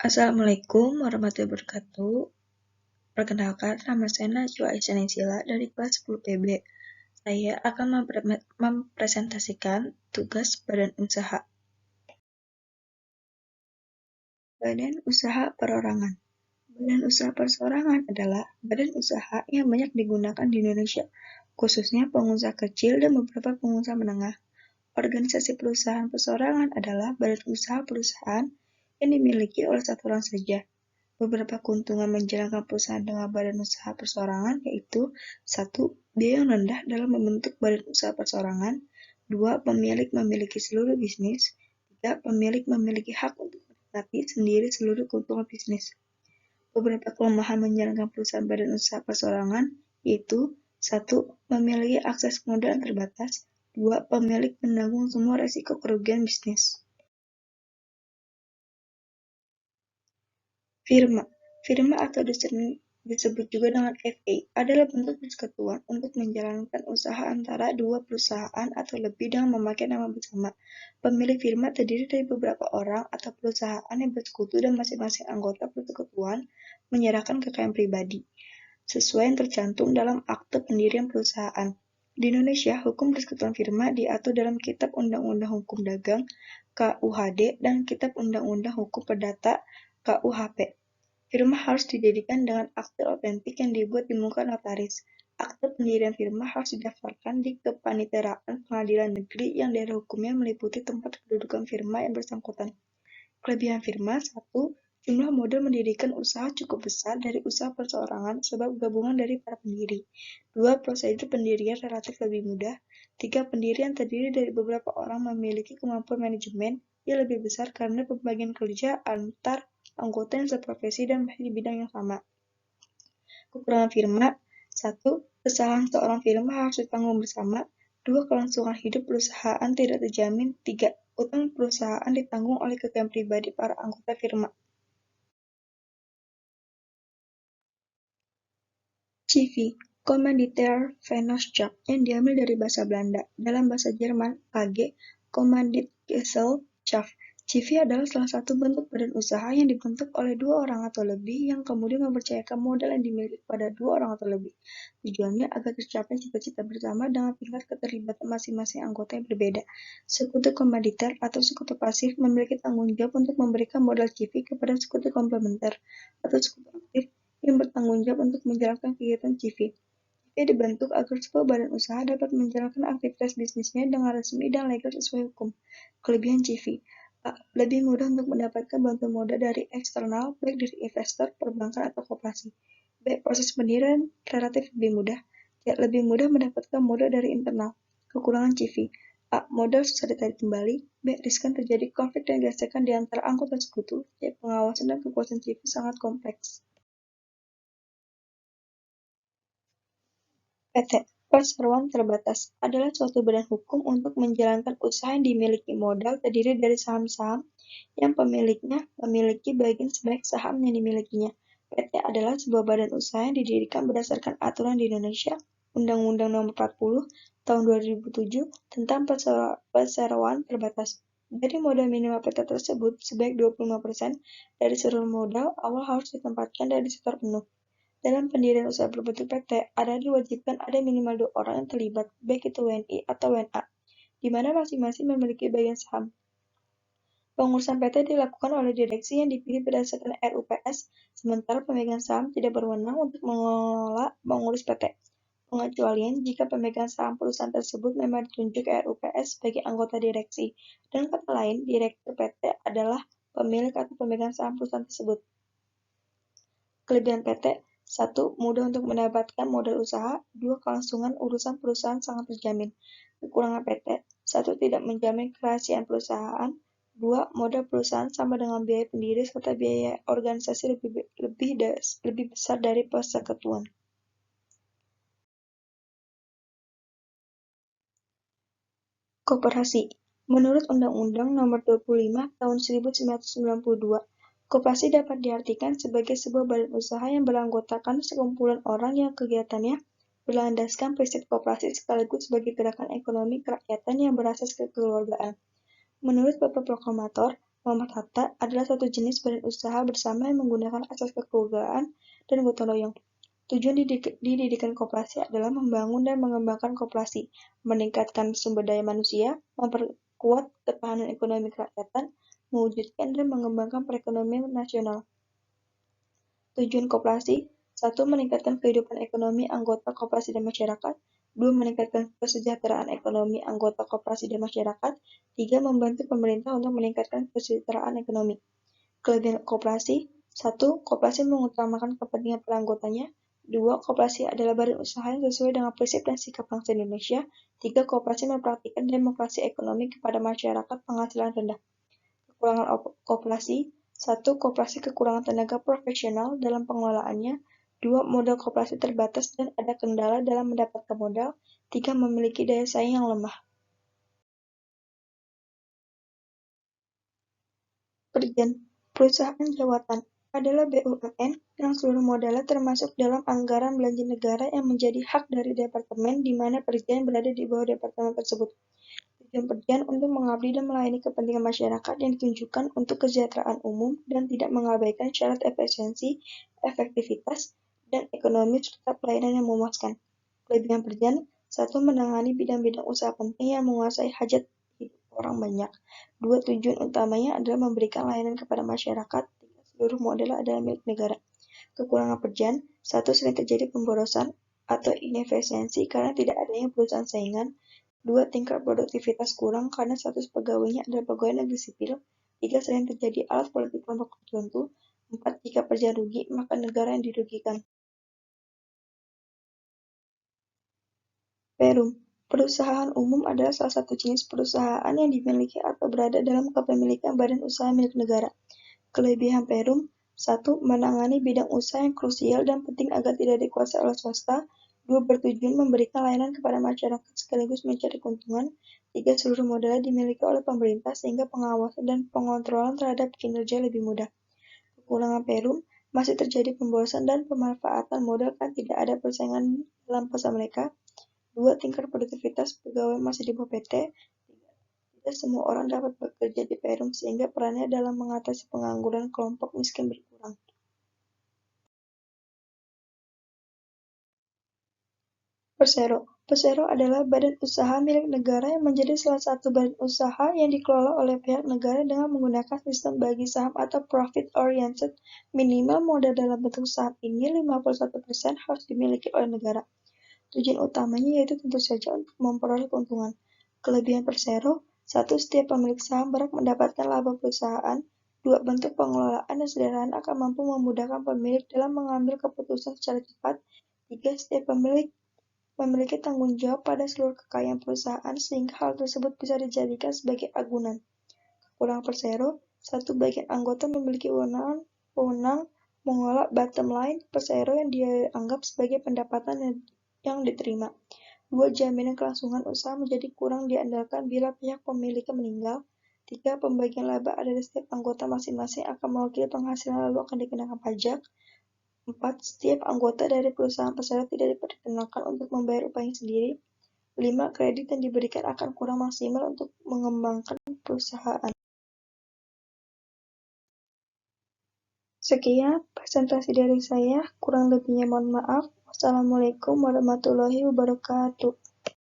Assalamualaikum warahmatullahi wabarakatuh. Perkenalkan, nama saya Najwa Aisyah Sila dari kelas 10 PB. Saya akan mempresentasikan tugas badan usaha. Badan usaha perorangan. Badan usaha perseorangan adalah badan usaha yang banyak digunakan di Indonesia, khususnya pengusaha kecil dan beberapa pengusaha menengah. Organisasi perusahaan perseorangan adalah badan usaha perusahaan yang dimiliki oleh satu orang saja. Beberapa keuntungan menjalankan perusahaan dengan badan usaha perseorangan yaitu 1. Biaya yang rendah dalam membentuk badan usaha perseorangan. 2. Pemilik memiliki seluruh bisnis. 3. Pemilik memiliki hak untuk menikmati sendiri seluruh keuntungan bisnis. Beberapa kelemahan menjalankan perusahaan badan usaha perseorangan yaitu 1. Memiliki akses modal yang terbatas. 2. Pemilik menanggung semua resiko kerugian bisnis. Firma atau disebut juga dengan FA adalah bentuk persekutuan untuk menjalankan usaha antara dua perusahaan atau lebih dengan memakai nama bersama. Pemilik firma terdiri dari beberapa orang atau perusahaan yang bersekutu dan masing-masing anggota persekutuan menyerahkan kekayaan pribadi, sesuai yang tercantum dalam akte pendirian perusahaan. Di Indonesia, hukum persekutuan firma diatur dalam Kitab Undang-Undang Hukum Dagang (KUHD) dan Kitab Undang-Undang Hukum Perdata (KUHP). Firma harus didirikan dengan akte otentik yang dibuat di muka notaris. Akte pendirian firma harus didaftarkan di Kepaniteraan Pengadilan Negeri yang daerah hukumnya meliputi tempat kedudukan firma yang bersangkutan. Kelebihan firma: 1. Jumlah modal mendirikan usaha cukup besar dari usaha perseorangan sebab gabungan dari para pendiri. 2. Prosedur pendirian relatif lebih mudah. 3. Pendirian terdiri dari beberapa orang memiliki kemampuan manajemen yang lebih besar karena pembagian kerja antar anggota yang seprofesi dan di bidang yang sama. Kekurangan firma: 1. Kesalahan seorang firma harus ditanggung bersama. 2. Kelangsungan hidup perusahaan tidak terjamin. 3. Utang perusahaan ditanggung oleh kekayaan pribadi para anggota firma. CV, Commanditaire Vennootschap, yang diambil dari bahasa Belanda. Dalam bahasa Jerman, KG, Kommanditgesellschaft. CV adalah salah satu bentuk badan usaha yang dibentuk oleh dua orang atau lebih yang kemudian mempercayakan modal yang dimiliki kepada dua orang atau lebih. Tujuannya agar tercapai cita-cita bersama dengan tingkat keterlibatan masing-masing anggota yang berbeda. Sekutu komanditer atau sekutu pasif memiliki tanggung jawab untuk memberikan modal CV kepada sekutu komplementer atau sekutu aktif yang bertanggung jawab untuk menjalankan kegiatan CV. CV dibentuk agar sebuah badan usaha dapat menjalankan aktivitas bisnisnya dengan resmi dan legal sesuai hukum. Kelebihan CV: A. Lebih mudah untuk mendapatkan bantuan modal dari eksternal, baik dari investor, perbankan, atau koperasi. B. Proses pendirian relatif lebih mudah. C. Lebih mudah mendapatkan modal dari internal. Kekurangan CV: A. Modal susah ditarik kembali. B. Riskan terjadi konflik dan gesekan di antara anggota sekutu. C. Pengawasan dan kekuasaan CV sangat kompleks. PT Perseroan Terbatas adalah suatu badan hukum untuk menjalankan usaha yang dimiliki modal terdiri dari saham-saham yang pemiliknya memiliki bagian sebanyak saham yang dimilikinya. PT adalah sebuah badan usaha yang didirikan berdasarkan aturan di Indonesia, Undang-Undang Nomor 40 Tahun 2007 tentang perseroan terbatas. Dari modal minimal PT tersebut, sebanyak 25% dari seluruh modal awal harus ditempatkan dari sektor penuh. Dalam pendirian usaha berbentuk PT, ada diwajibkan ada minimal 2 orang yang terlibat, baik itu WNI atau WNA, di mana masing-masing memiliki bagian saham. Pengurusan PT dilakukan oleh direksi yang dipilih berdasarkan RUPS, sementara pemegang saham tidak berwenang untuk mengelola mengurus PT. Pengecualian jika pemegang saham perusahaan tersebut memang ditunjuk RUPS sebagai anggota direksi. Dengan kata lain, direktur PT adalah pemilik atau pemegang saham perusahaan tersebut. Kelebihan PT: 1. Mudah untuk mendapatkan modal usaha. 2. Kelangsungan urusan perusahaan sangat terjamin. Kekurangan PT: 1. Tidak menjamin kerahasiaan perusahaan. 2. Modal perusahaan sama dengan biaya pendiri serta biaya organisasi lebih besar dari persekutuan. Koperasi. Menurut Undang-Undang Nomor 25 Tahun 1992, koperasi dapat diartikan sebagai sebuah badan usaha yang beranggotakan sekumpulan orang yang kegiatannya berlandaskan prinsip koperasi sekaligus sebagai gerakan ekonomi kerakyatan yang berasas kekeluargaan. Menurut Bapak Proklamator, Muhammad Hatta adalah satu jenis badan usaha bersama yang menggunakan asas kekeluargaan dan gotong royong. Tujuan didikan koperasi adalah membangun dan mengembangkan koperasi, meningkatkan sumber daya manusia, memperkuat ketahanan ekonomi kerakyatan, mewujudkan dan mengembangkan perekonomian nasional. Tujuan koperasi: 1. Meningkatkan kehidupan ekonomi anggota koperasi dan masyarakat. 2. Meningkatkan kesejahteraan ekonomi anggota koperasi dan masyarakat. 3. Membantu pemerintah untuk meningkatkan kesejahteraan ekonomi. Kelebihan koperasi: 1. Koperasi mengutamakan kepentingan para anggotanya. 2. Koperasi adalah badan usaha yang sesuai dengan prinsip dan sikap bangsa Indonesia. 3. Koperasi mempraktikkan demokrasi ekonomi kepada masyarakat penghasilan rendah. Kekurangan koperasi: 1. Koperasi kekurangan tenaga profesional dalam pengelolaannya. 2. Modal koperasi terbatas dan ada kendala dalam mendapatkan modal. 3. Memiliki daya saing yang lemah. Perjan, perusahaan jawatan, adalah BUMN yang seluruh modalnya termasuk dalam anggaran belanja negara yang menjadi hak dari departemen di mana Perjan berada di bawah departemen tersebut. Tujuan Perjan untuk mengabdi dan melayani kepentingan masyarakat yang ditunjukkan untuk kesejahteraan umum dan tidak mengabaikan syarat efisiensi, efektivitas, dan ekonomi serta pelayanan yang memuaskan. Kelebihan Perjan: 1. Menangani bidang-bidang usaha penting yang menguasai hajat hidup orang banyak. 2. Tujuan utamanya adalah memberikan layanan kepada masyarakat. 3. Seluruh modal adalah milik negara. Kekurangan Perjan: 1. Sering terjadi pemborosan atau inefisiensi karena tidak adanya perusahaan saingan. 2. Tingkat produktivitas kurang karena status pegawainya adalah pegawai negeri sipil. 3. Sering terjadi alat politik kelompok tertentu. 4. Jika Perjan rugi, maka negara yang dirugikan. Perum, perusahaan umum adalah salah satu jenis perusahaan yang dimiliki atau berada dalam kepemilikan badan usaha milik negara. Kelebihan Perum: 1. Menangani bidang usaha yang krusial dan penting agar tidak dikuasai oleh swasta. 2. Bertujuan memberikan layanan kepada masyarakat sekaligus mencari keuntungan. 3. Seluruh modalnya dimiliki oleh pemerintah sehingga pengawasan dan pengontrolan terhadap kinerja lebih mudah. Kekurangan Perum: masih terjadi pemborosan dan pemanfaatan modal karena tidak ada persaingan dalam pasar mereka. 2. Tingkat produktivitas pegawai masih di bawah PT. 3. Tidak semua orang dapat bekerja di Perum sehingga perannya dalam mengatasi pengangguran kelompok miskin berkurang. Persero. Persero adalah badan usaha milik negara yang menjadi salah satu badan usaha yang dikelola oleh pihak negara dengan menggunakan sistem bagi saham atau profit oriented. Minimal modal dalam bentuk saham ini 51% harus dimiliki oleh negara. Tujuan utamanya yaitu tentu saja untuk memperoleh keuntungan. Kelebihan Persero: 1. Setiap pemilik saham berhak mendapatkan laba perusahaan. 2. Bentuk pengelolaan yang sederhana akan mampu memudahkan pemilik dalam mengambil keputusan secara cepat. 3. Setiap pemilik memiliki tanggung jawab pada seluruh kekayaan perusahaan sehingga hal tersebut bisa dijadikan sebagai agunan. Kekurangan Persero: 1. Bagian anggota memiliki wewenang mengolah bottom line Persero yang dianggap sebagai pendapatan yang diterima. 2. Jaminan kelangsungan usaha menjadi kurang diandalkan bila pihak pemiliknya meninggal. 3. Pembagian laba dari setiap anggota masing-masing akan mewakili penghasilan lalu akan dikenakan pajak. 4. Setiap anggota dari perusahaan Persero tidak diperkenankan untuk membayar upahnya sendiri. 5. Kredit yang diberikan akan kurang maksimal untuk mengembangkan perusahaan. Sekian presentasi dari saya, kurang lebihnya mohon maaf. Wassalamualaikum warahmatullahi wabarakatuh.